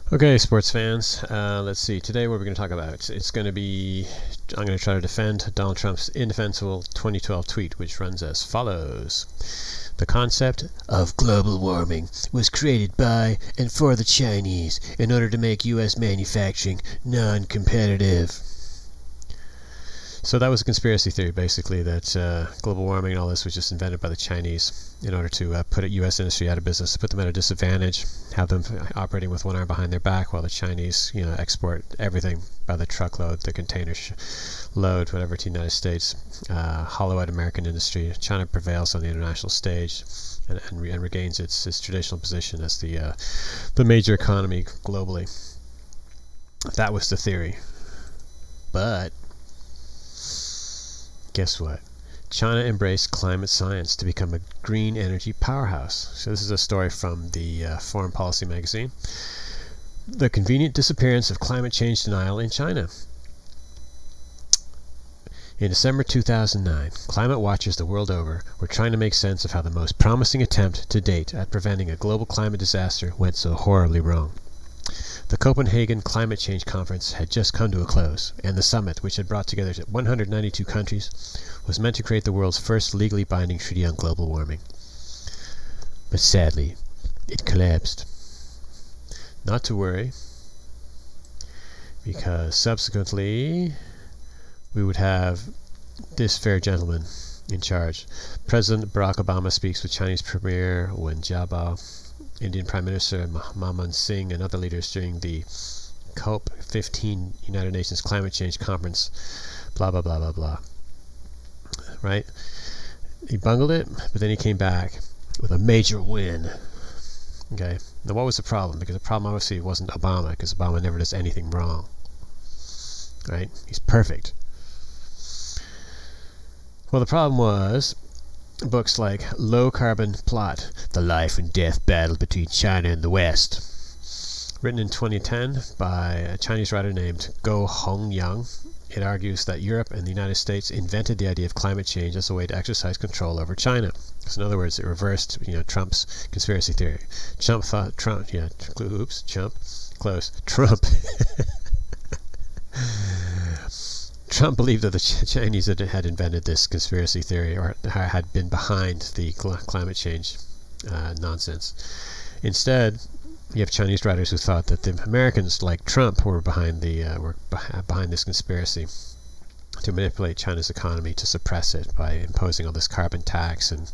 Okay, sports fans, let's see. Today, what we're going to talk about, I'm going to try to defend Donald Trump's indefensible 2012 tweet, which runs as follows. The concept of global warming was created by and for the Chinese in order to make U.S. manufacturing non-competitive. So that was a conspiracy theory, basically, that global warming and all this was just invented by the Chinese in order to put a U.S. industry out of business, to put them at a disadvantage, have them operating with one arm behind their back while the Chinese, export everything by the truckload, the container load, whatever, to the United States, hollow out American industry. China prevails on the international stage and regains its traditional position as the major economy globally. That was the theory. But guess what? China embraced climate science to become a green energy powerhouse. So this is a story from the Foreign Policy magazine. The convenient disappearance of climate change denial in China. In December 2009, climate watchers the world over were trying to make sense of how the most promising attempt to date at preventing a global climate disaster went so horribly wrong. The Copenhagen Climate Change Conference had just come to a close, and the summit, which had brought together 192 countries, was meant to create the world's first legally binding treaty on global warming. But sadly, it collapsed. Not to worry, because subsequently we would have this fair gentleman in charge. President Barack Obama speaks with Chinese Premier Wen Jiabao, Indian Prime Minister Manmohan Singh, and other leaders during the COP15 United Nations Climate Change Conference. Blah, blah, blah, blah, blah. Right? He bungled it, but then he came back with a major win. Okay? Now, what was the problem? Because the problem obviously wasn't Obama, because Obama never does anything wrong. Right? He's perfect. Well, the problem was books like Low Carbon Plot, The Life and Death Battle Between China and the West, written in 2010 by a Chinese writer named Go Hongyang. It argues that Europe and the United States invented the idea of climate change as a way to exercise control over China. So in other words, it reversed, Trump's conspiracy theory. Trump, Trump believed that the Chinese had invented this conspiracy theory, or had been behind the climate change nonsense. Instead, you have Chinese writers who thought that the Americans, like Trump, were behind this conspiracy to manipulate China's economy, to suppress it by imposing all this carbon tax and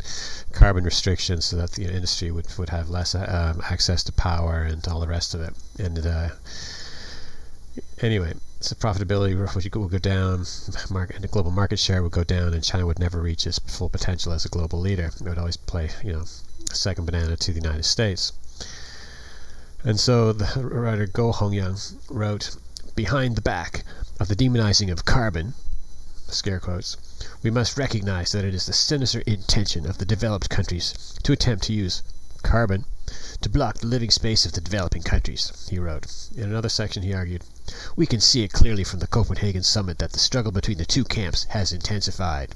carbon restrictions, so that the industry would have less access to power and all the rest of it. And anyway, so profitability would go down, and the global market share would go down, and China would never reach its full potential as a global leader. It would always play, second banana to the United States. And so the writer Go Hongyang wrote, "Behind the back of the demonizing of carbon, scare quotes, we must recognize that it is the sinister intention of the developed countries to attempt to use carbon to block the living space of the developing countries," he wrote. In another section he argued, "We can see it clearly from the Copenhagen summit that the struggle between the two camps has intensified."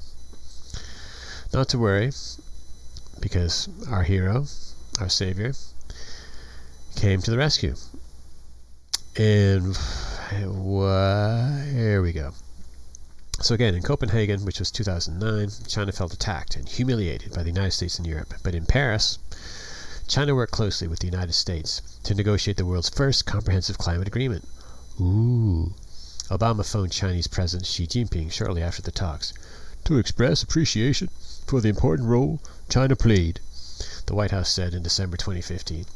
Not to worry, because our hero, our savior, came to the rescue. And here we go. So again, in Copenhagen, which was 2009, China felt attacked and humiliated by the United States and Europe. But in Paris, China worked closely with the United States to negotiate the world's first comprehensive climate agreement. Ooh. Obama phoned Chinese President Xi Jinping shortly after the talks to express appreciation for the important role China played, the White House said in December 2015.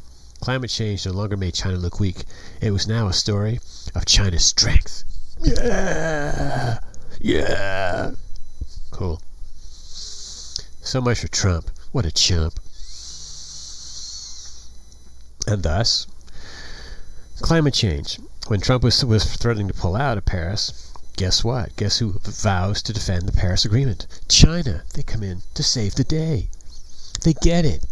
Climate change no longer made China look weak. It was now a story of China's strength. Yeah! Yeah! Cool. So much for Trump. What a chump. And thus, climate change. When Trump was threatening to pull out of Paris, guess what? Guess who vows to defend the Paris Agreement? China. They come in to save the day. They get it.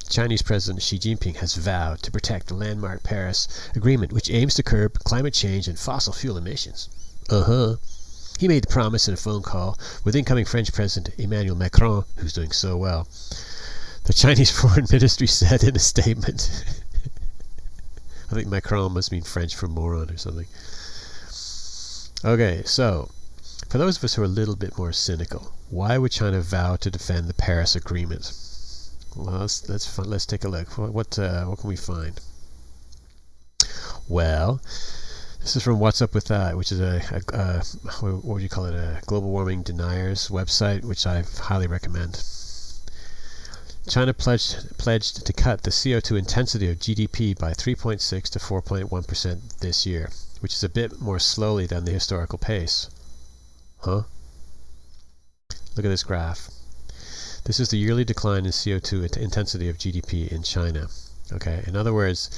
Chinese President Xi Jinping has vowed to protect the landmark Paris Agreement, which aims to curb climate change and fossil fuel emissions. He made the promise in a phone call with incoming French President Emmanuel Macron, who's doing so well. The Chinese Foreign Ministry said in a statement, I think Macron must mean French for moron or something. Okay, so for those of us who are a little bit more cynical, why would China vow to defend the Paris Agreement? Well, let's take a look. What can we find? Well, this is from What's Up With That, which is what would you call it? A global warming deniers website, which I highly recommend. China pledged to cut the CO2 intensity of GDP by 3.6 to 4.1% this year, which is a bit more slowly than the historical pace. Huh? Look at this graph. This is the yearly decline in CO2 intensity of GDP in China. Okay, in other words,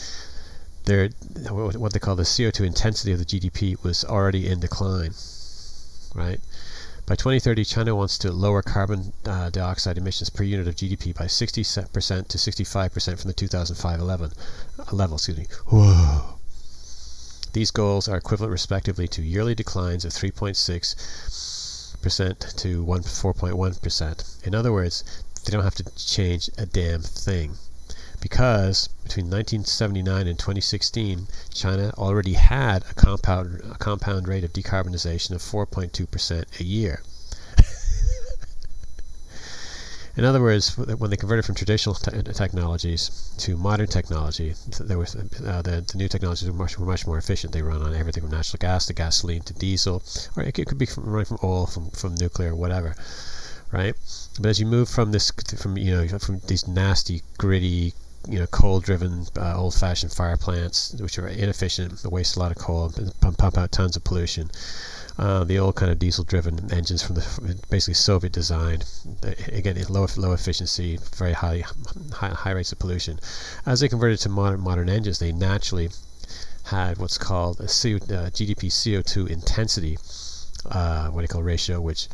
what they call the CO2 intensity of the GDP was already in decline, right? By 2030, China wants to lower carbon dioxide emissions per unit of GDP by 60% to 65% from the 2005 level. Whoa. These goals are equivalent respectively to yearly declines of 3.6% to 4.1%. In other words, they don't have to change a damn thing. Because between 1979 and 2016, China already had a compound rate of decarbonization of 4.2% a year. In other words, when they converted from traditional technologies to modern technology, the new technologies were much more efficient. They run on everything from natural gas to gasoline to diesel, or it could be running from oil, from nuclear, whatever, right? But as you move from these nasty, gritty, coal-driven, old-fashioned fire plants, which are inefficient, waste a lot of coal, and pump out tons of pollution. The old kind of diesel-driven engines from basically Soviet design, again low efficiency, very high rates of pollution. As they converted to modern engines, they naturally had what's called a GDP CO2 intensity, ratio, which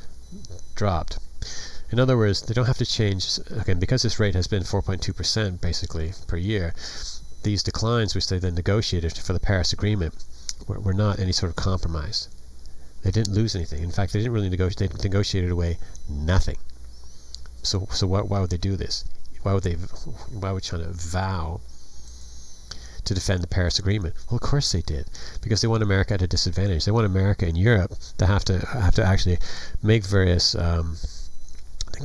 dropped. In other words, they don't have to change, again, because this rate has been 4.2% basically per year. These declines, which they then negotiated for the Paris Agreement, were not any sort of compromise. They didn't lose anything. In fact, they didn't really negotiate. They negotiated away nothing. So why would they do this? Why would China vow to defend the Paris Agreement? Well, of course they did, because they want America at a disadvantage. They want America and Europe to have to actually make various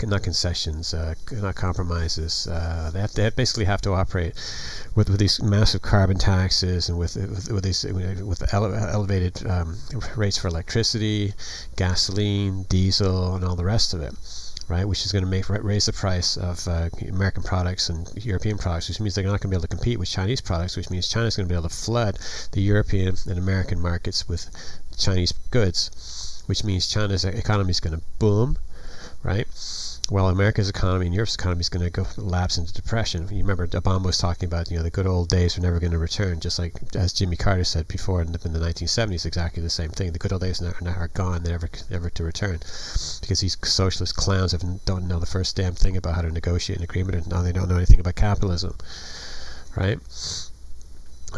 not concessions, not compromises. They basically have to operate with these massive carbon taxes and with elevated rates for electricity, gasoline, diesel, and all the rest of it, right? Which is going to raise the price of American products and European products, which means they're not going to be able to compete with Chinese products, which means China's going to be able to flood the European and American markets with Chinese goods, which means China's economy is going to boom, right? While America's economy and Europe's economy is going to go lapse into depression. You remember Obama was talking about, the good old days are never going to return, just like as Jimmy Carter said before in the 1970s, exactly the same thing. The good old days are gone, they're never to return, because these socialist clowns don't know the first damn thing about how to negotiate an agreement, and now they don't know anything about capitalism, right?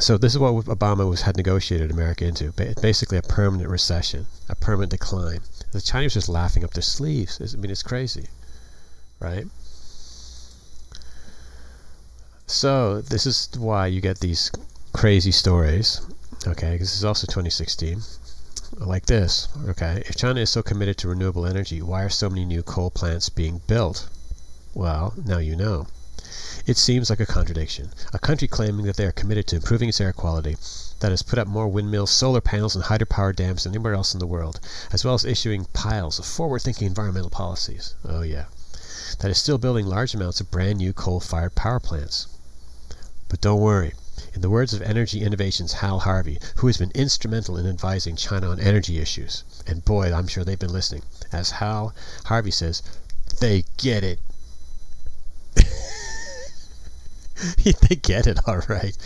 So this is what Obama had negotiated America into, basically a permanent recession, a permanent decline. The Chinese are just laughing up their sleeves. It's crazy. Right? So this is why you get these crazy stories, okay, because this is also 2016, like this, okay? If China is so committed to renewable energy, why are so many new coal plants being built? Well, now you know. It seems like a contradiction. A country claiming that they are committed to improving its air quality, that has put up more windmills, solar panels, and hydropower dams than anywhere else in the world, as well as issuing piles of forward-thinking environmental policies. Oh yeah. That is still building large amounts of brand new coal-fired power plants. But don't worry. In the words of Energy Innovations' Hal Harvey, who has been instrumental in advising China on energy issues, and boy, I'm sure they've been listening, as Hal Harvey says, they get it. They get it, all right.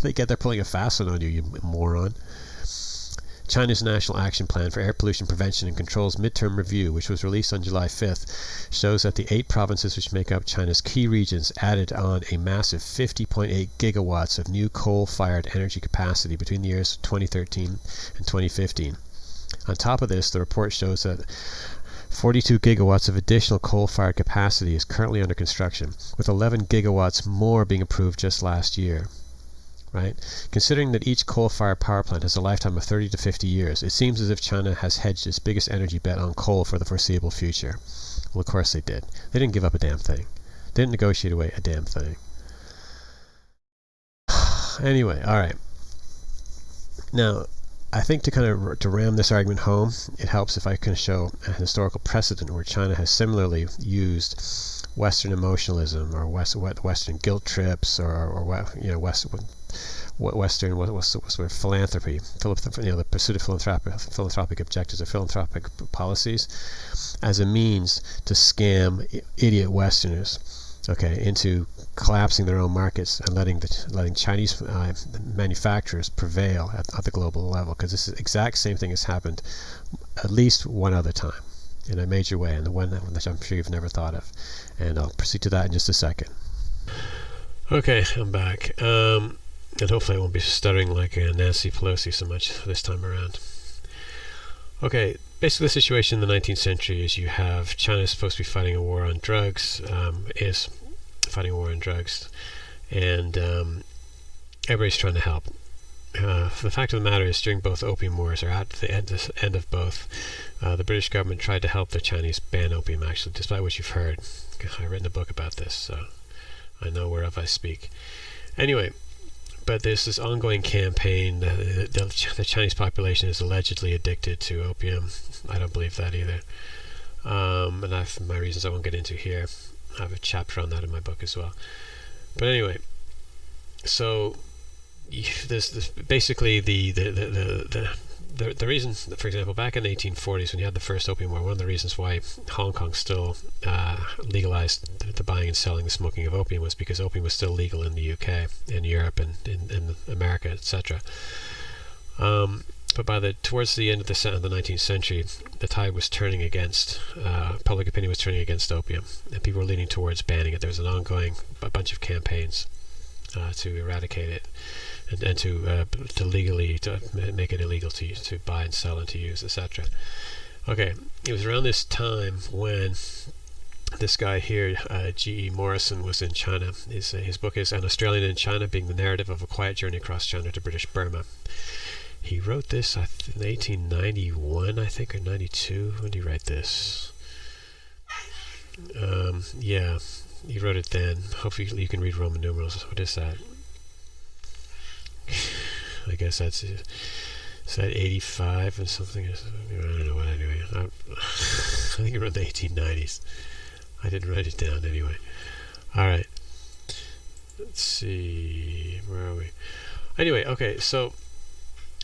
They get they're pulling a fast one on you, you moron. China's National Action Plan for Air Pollution Prevention and Control's midterm review, which was released on July 5th, shows that the 8 provinces which make up China's key regions added on a massive 50.8 gigawatts of new coal-fired energy capacity between the years 2013 and 2015. On top of this, the report shows that 42 gigawatts of additional coal-fired capacity is currently under construction, with 11 gigawatts more being approved just last year. right? Considering that each coal-fired power plant has a lifetime of 30 to 50 years, it seems as if China has hedged its biggest energy bet on coal for the foreseeable future. Well, of course they did. They didn't give up a damn thing. They didn't negotiate away a damn thing. Anyway, all right. Now, I think to ram this argument home, it helps if I can show a historical precedent where China has similarly used Western emotionalism or Western guilt trips or Western philanthropy, the pursuit of philanthropic objectives or philanthropic policies as a means to scam idiot Westerners, okay, into collapsing their own markets and letting Chinese manufacturers prevail at the global level, because this is the exact same thing has happened at least one other time in a major way, and the one that I'm sure you've never thought of, and I'll proceed to that in just a second. Okay, I'm back, and hopefully I won't be stuttering like Nancy Pelosi so much this time around. Okay, basically the situation in the 19th century is you have China supposed to be fighting a war on drugs, is fighting a war on drugs, and everybody's trying to help. The fact of the matter is, during both opium wars, or at the end of both, the British government tried to help the Chinese ban opium, actually, despite what you've heard. I've written a book about this, so I know whereof I speak. Anyway, but there's this ongoing campaign. The Chinese population is allegedly addicted to opium. I don't believe that either. And I have my reasons I won't get into here. I have a chapter on that in my book as well. But anyway, so this basically the reason, for example, back in the 1840s when you had the first opium war, one of the reasons why Hong Kong still legalized the buying and selling, the smoking of opium, was because opium was still legal in the UK, in Europe, and in America, etc. But towards the end of the 19th century, the tide was turning against, public opinion was turning against opium, and people were leaning towards banning it. There was a bunch of campaigns to eradicate it, and to legally make it illegal to buy and sell and to use, etc. Okay, it was around this time when this guy here, G.E. Morrison, was in China. His book is An Australian in China, being the narrative of a quiet journey across China to British Burma. He wrote this in 1891, I think, or 92. When did he write this? Yeah, he wrote it then. Hopefully you can read Roman numerals. What is that? I guess is that 85 and something? I don't know what, anyway. I think he wrote the 1890s. I didn't write it down anyway. Alright. Let's see. Where are we? Anyway, okay, so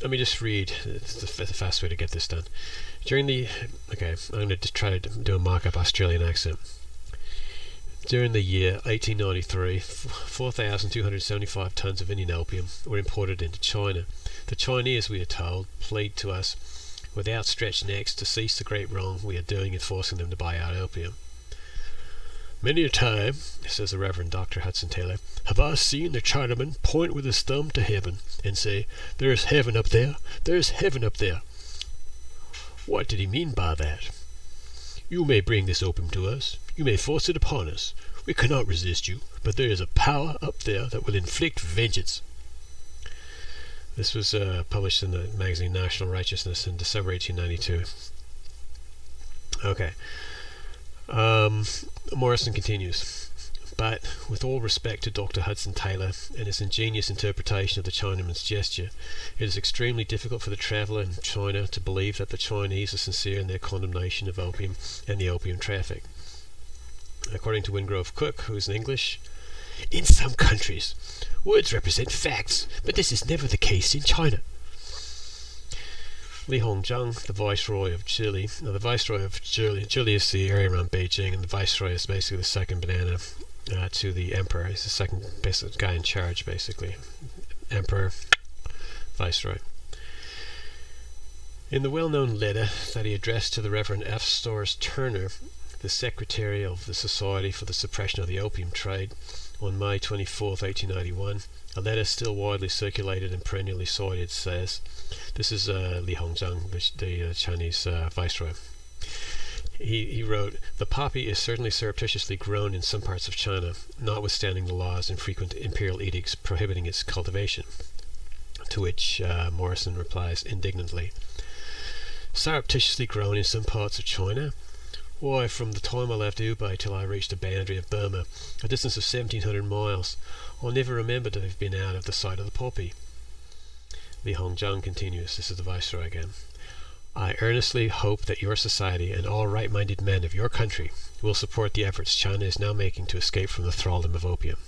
let me just read. It's the fast way to get this done. I'm going to try to do a mock-up Australian accent. During the year 1893, 4,275 tons of Indian opium were imported into China. The Chinese, we are told, plead to us with outstretched necks to cease the great wrong we are doing in forcing them to buy our opium. Many a time, says the Reverend Dr. Hudson Taylor, have I seen the Chinaman point with his thumb to heaven and say, "There is heaven up there, there is heaven up there." What did he mean by that? You may bring this opium to us, you may force it upon us, we cannot resist you, but there is a power up there that will inflict vengeance. This was published in the magazine National Righteousness in December 1892. Okay. Morrison continues, but with all respect to Dr. Hudson Taylor and his ingenious interpretation of the Chinaman's gesture, it is extremely difficult for the traveller in China to believe that the Chinese are sincere in their condemnation of opium and the opium traffic. According to Wingrove Cook, who is in English, in some countries, words represent facts, but this is never the case in China. Li Hongzhang, the Viceroy of Chile. Now, the Viceroy of Chile is the area around Beijing, and the Viceroy is basically the second banana to the Emperor. He's the second guy in charge, basically. Emperor, Viceroy. In the well-known letter that he addressed to the Reverend F. Storrs Turner, the Secretary of the Society for the Suppression of the Opium Trade, on May 24, 1891, a letter still widely circulated and perennially cited says, this is Li Hongzhang, the Chinese Viceroy. He wrote, "The poppy is certainly surreptitiously grown in some parts of China, notwithstanding the laws and frequent imperial edicts prohibiting its cultivation." To which Morrison replies indignantly, "Surreptitiously grown in some parts of China? Why, from the time I left Hubei till I reached the boundary of Burma, a distance of 1,700 miles, I never remember to have been out of the sight of the poppy." Li Hongzhang continues, this is the Viceroy again, "I earnestly hope that your society and all right-minded men of your country will support the efforts China is now making to escape from the thraldom of opium.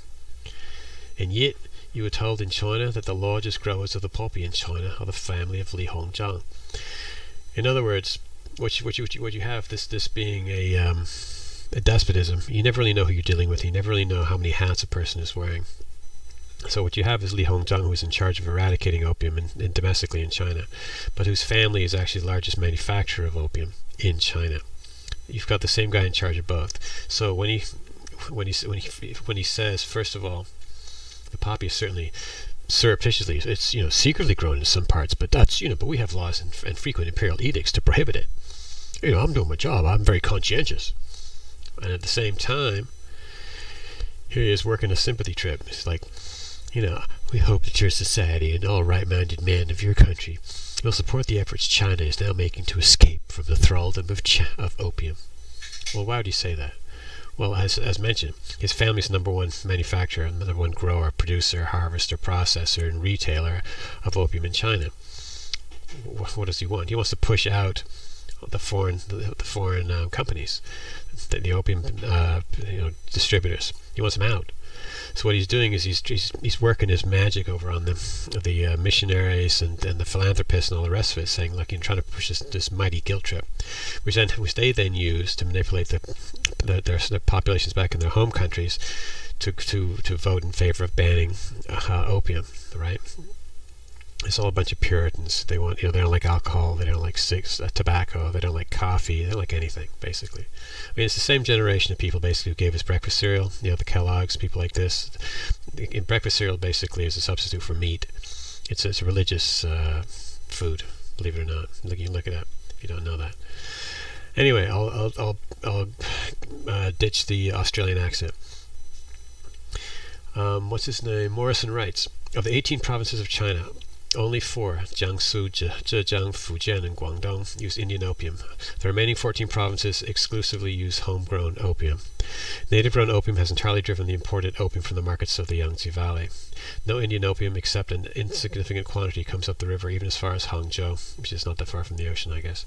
And yet, you were told in China that the largest growers of the poppy in China are the family of Li Hongzhang." In other words, what you have, this being a despotism, you never really know who you're dealing with. You never really know how many hats a person is wearing. So what you have is Li Hongzhang, who is in charge of eradicating opium domestically in China, but whose family is actually the largest manufacturer of opium in China. You've got the same guy in charge of both. So when he says, first of all, the poppy is certainly surreptitiously, it's secretly grown in some parts, but that's but we have laws and frequent imperial edicts to prohibit it. I'm doing my job. I'm very conscientious. And at the same time, here he is working a sympathy trip. It's like, we hope that your society and all right-minded men of your country will support the efforts China is now making to escape from the thraldom of opium. Well, why would he say that? Well, as mentioned, his family's number one manufacturer, number one grower, producer, harvester, processor, and retailer of opium in China. What does he want? He wants to push out the foreign companies, the opium distributors. He wants them out. So what he's doing is he's working his magic over on the missionaries and the philanthropists and all the rest of it, saying, like, trying to push this mighty guilt trip, which they then use to manipulate their populations back in their home countries to vote in favor of banning opium, right? It's all a bunch of Puritans. They want, they don't like alcohol, they don't like tobacco, they don't like coffee, they don't like anything, basically. I mean, it's the same generation of people, basically, who gave us breakfast cereal, the Kellogg's, people like this. Breakfast cereal, basically, is a substitute for meat. It's a religious food, believe it or not. You can look it up if you don't know that. Anyway, I'll ditch the Australian accent. What's his name? Morrison writes, "Of the 18 provinces of China, only 4, Jiangsu, Zhejiang, Fujian, and Guangdong, use Indian opium. The remaining 14 provinces exclusively use homegrown opium. Native-grown opium has entirely driven the imported opium from the markets of the Yangtze Valley. No Indian opium, except an insignificant quantity, comes up the river, even as far as Hangzhou," which is not that far from the ocean, I guess.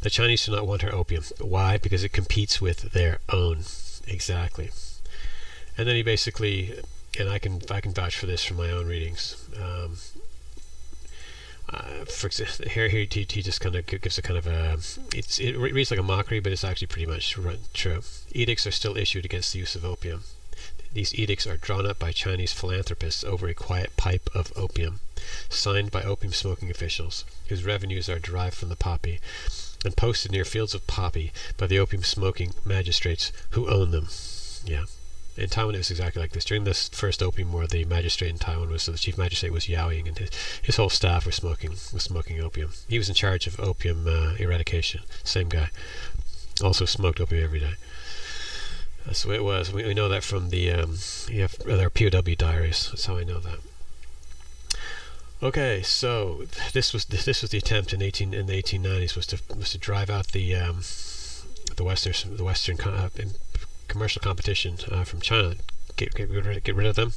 "The Chinese do not want our opium. Why? Because it competes with their own." Exactly. And then he basically, and I can vouch for this from my own readings. For example, here he just kind of gives a kind of it reads like a mockery, but it's actually pretty much true. "Edicts are still issued against the use of opium. These edicts are drawn up by Chinese philanthropists over a quiet pipe of opium, signed by opium-smoking officials, whose revenues are derived from the poppy, and posted near fields of poppy by the opium-smoking magistrates who own them." Yeah. In Taiwan, it was exactly like this. During this first opium war, the magistrate in Taiwan the chief magistrate was Yao Ying, and his whole staff was smoking opium. He was in charge of opium eradication. Same guy. Also smoked opium every day. That's the way it was. We know that from their POW diaries. That's how I know that. Okay, so this was the attempt in the 1890s was to drive out the Western commercial competition from China, get rid of them,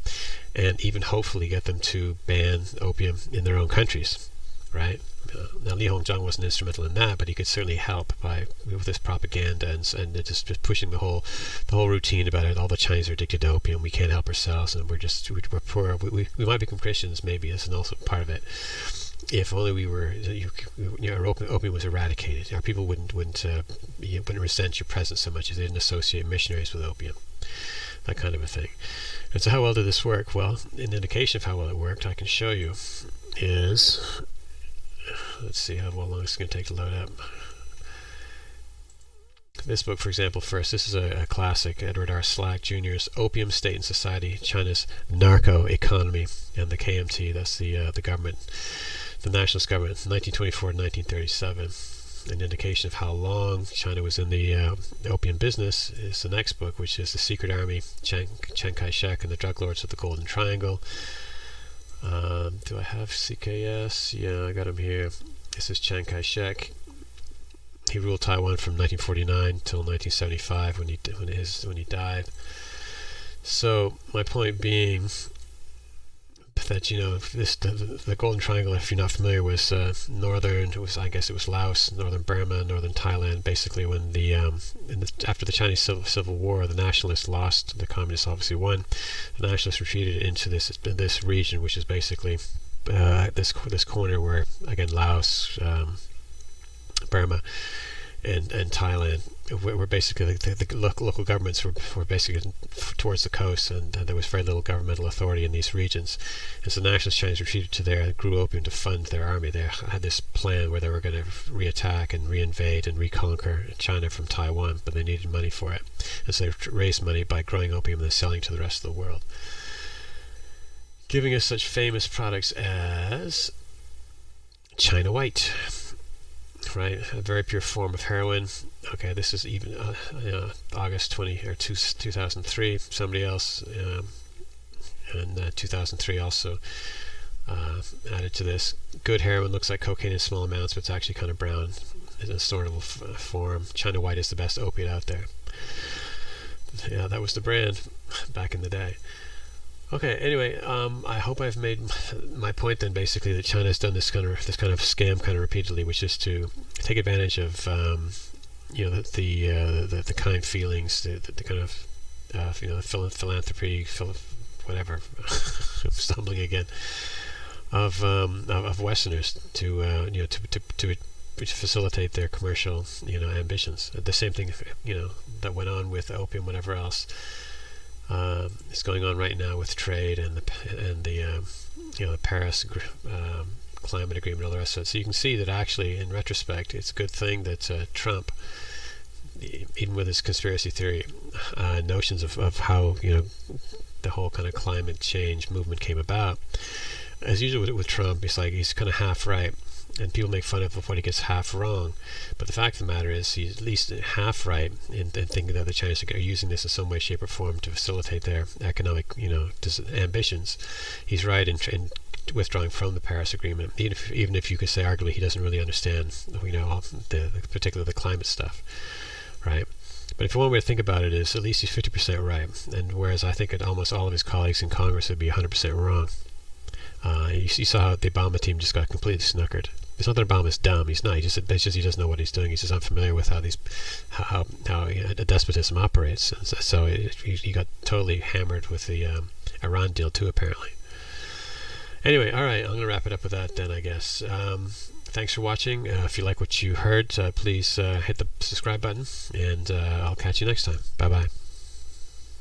and even hopefully get them to ban opium in their own countries, right? Now Li Hongzhang wasn't instrumental in that, but he could certainly help with this propaganda and just pushing the whole routine about it. All the Chinese are addicted to opium. We can't help ourselves, and we're poor. We might become Christians, maybe. This is also part of it. If only we were, opium was eradicated. Our people wouldn't resent your presence so much if they didn't associate missionaries with opium. That kind of a thing. And so how well did this work? Well, an indication of how well it worked, I can show you, is, let's see how long it's going to take to load up. This book, for example, first, this is a classic, Edward R. Slack Jr.'s Opium, State and Society, China's Narco Economy, and the KMT, that's the government, the nationalist government, 1924 to 1937. an indication of how long China was in the opium business is the next book, which is The Secret Army, Chiang Kai-shek and the Drug Lords of the Golden Triangle. Do I have CKS? Yeah, I got him here. This is Chiang Kai-shek. He ruled Taiwan from 1949 till 1975 when he died. So my point being that the Golden Triangle, if you're not familiar, was I guess it was Laos, northern Burma, northern Thailand. Basically, when after the Chinese Civil War, the nationalists lost, the communists obviously won. The nationalists retreated into this region, which is basically this corner where, again, Laos, Burma, and Thailand were basically the local governments were basically towards the coast, and there was very little governmental authority in these regions. And so the nationalist Chinese retreated to there and grew opium to fund their army. They had this plan where they were going to reattack and reinvade and reconquer China from Taiwan, but they needed money for it. And so they raised money by growing opium and then selling to the rest of the world, giving us such famous products as China White, right? A very pure form of heroin. Okay, this is even August 2003. Somebody else in 2003 also added to this. Good heroin looks like cocaine in small amounts, but it's actually kind of brown. It's a snortable form. China White is the best opiate out there. Yeah, that was the brand back in the day. Okay. Anyway, I hope I've made my point then. Basically, that China has done this kind of scam kind of repeatedly, which is to take advantage of the kind feelings, the kind of philanthropy, whatever. I'm stumbling again. Of Westerners to facilitate their commercial ambitions. The same thing that went on with opium, whatever else. Is going on right now with trade and the Paris climate agreement and all the rest of it. So you can see that actually, in retrospect, it's a good thing that Trump, even with his conspiracy theory notions of how the whole kind of climate change movement came about. As usual with Trump, he's kind of half right, and people make fun of what he gets half wrong. But the fact of the matter is, he's at least half right in thinking that the Chinese are using this in some way, shape, or form to facilitate their economic, ambitions. He's right in withdrawing from the Paris Agreement, even if you could say arguably he doesn't really understand, particularly the climate stuff, right? But if one way to think about it is, at least he's 50% right, and whereas I think that almost all of his colleagues in Congress would be 100% wrong. You saw how the Obama team just got completely snookered. It's not that Obama's dumb. He's not. He doesn't know what he's doing. He's just unfamiliar with how a despotism operates. And so he got totally hammered with the Iran deal too, apparently. Anyway, all right. I'm going to wrap it up with that then, I guess. Thanks for watching. If you like what you heard, please hit the subscribe button, and I'll catch you next time. Bye-bye.